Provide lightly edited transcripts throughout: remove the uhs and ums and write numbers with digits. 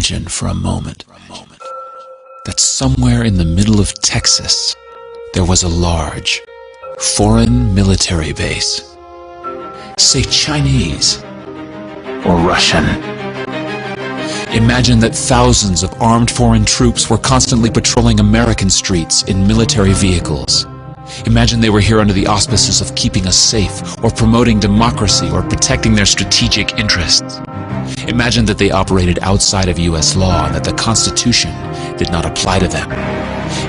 Imagine for a moment that somewhere in the middle of Texas there was a large foreign military base, say Chinese or Russian. Imagine that thousands of armed foreign troops were constantly patrolling American streets in military vehicles. Imagine they were here under the auspices of keeping us safe, or promoting democracy, or protecting their strategic interests. Imagine that they operated outside of U.S. law and that the Constitution did not apply to them.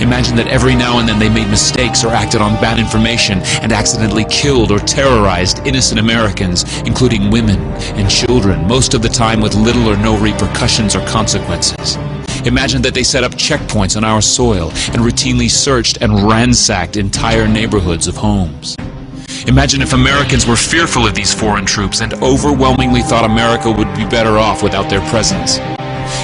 Imagine that every now and then they made mistakes or acted on bad information and accidentally killed or terrorized innocent Americans, including women and children, most of the time with little or no repercussions or consequences. Imagine that they set up checkpoints on our soil and routinely searched and ransacked entire neighborhoods of homes. Imagine if Americans were fearful of these foreign troops and overwhelmingly thought America would be better off without their presence.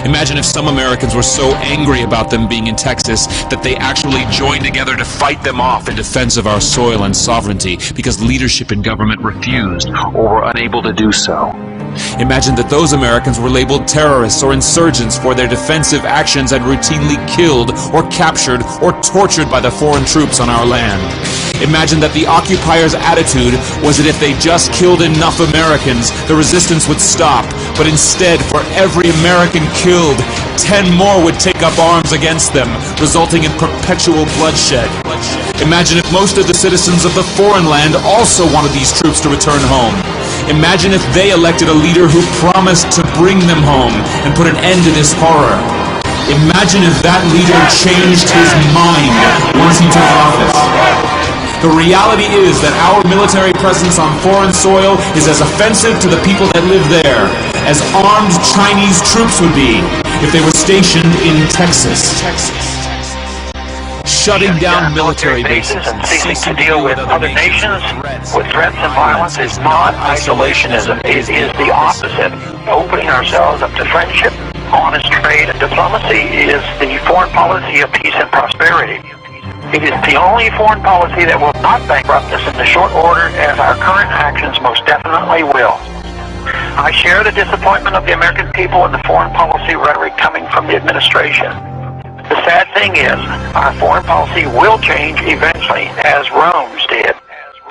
Imagine if some Americans were so angry about them being in Texas that they actually joined together to fight them off in defense of our soil and sovereignty because leadership in government refused or were unable to do so. Imagine that those Americans were labeled terrorists or insurgents for their defensive actions and routinely killed or captured or tortured by the foreign troops on our land. Imagine that the occupiers' attitude was that if they just killed enough Americans, the resistance would stop, but instead, for every American killed, 10 more would take up arms against them, resulting in perpetual bloodshed. Imagine if most of the citizens of the foreign land also wanted these troops to return home. Imagine if they elected a leader who promised to bring them home and put an end to this horror. Imagine if that leader changed his mind once he took office. The reality is that our military presence on foreign soil is as offensive to the people that live there as armed Chinese troops would be if they were stationed in Texas. Shutting down military bases and ceasing to deal with other nations with threats and violence is not isolationism. It is the opposite. Opening ourselves up to friendship, honest trade, and diplomacy is the foreign policy of peace and prosperity. It is the only foreign policy that will not bankrupt us in the short order, as our current actions most definitely will. I share the disappointment of the American people in the foreign policy rhetoric coming from the administration. The sad thing is, our foreign policy will change eventually, as Rome's did,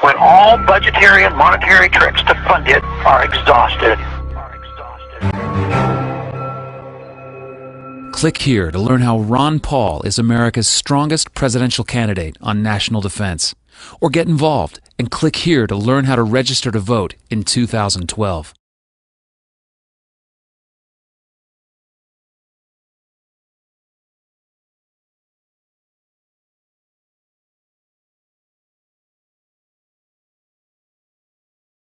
when all budgetary and monetary tricks to fund it are exhausted. Click here to learn how Ron Paul is America's strongest presidential candidate on national defense. Or get involved and click here to learn how to register to vote in 2012.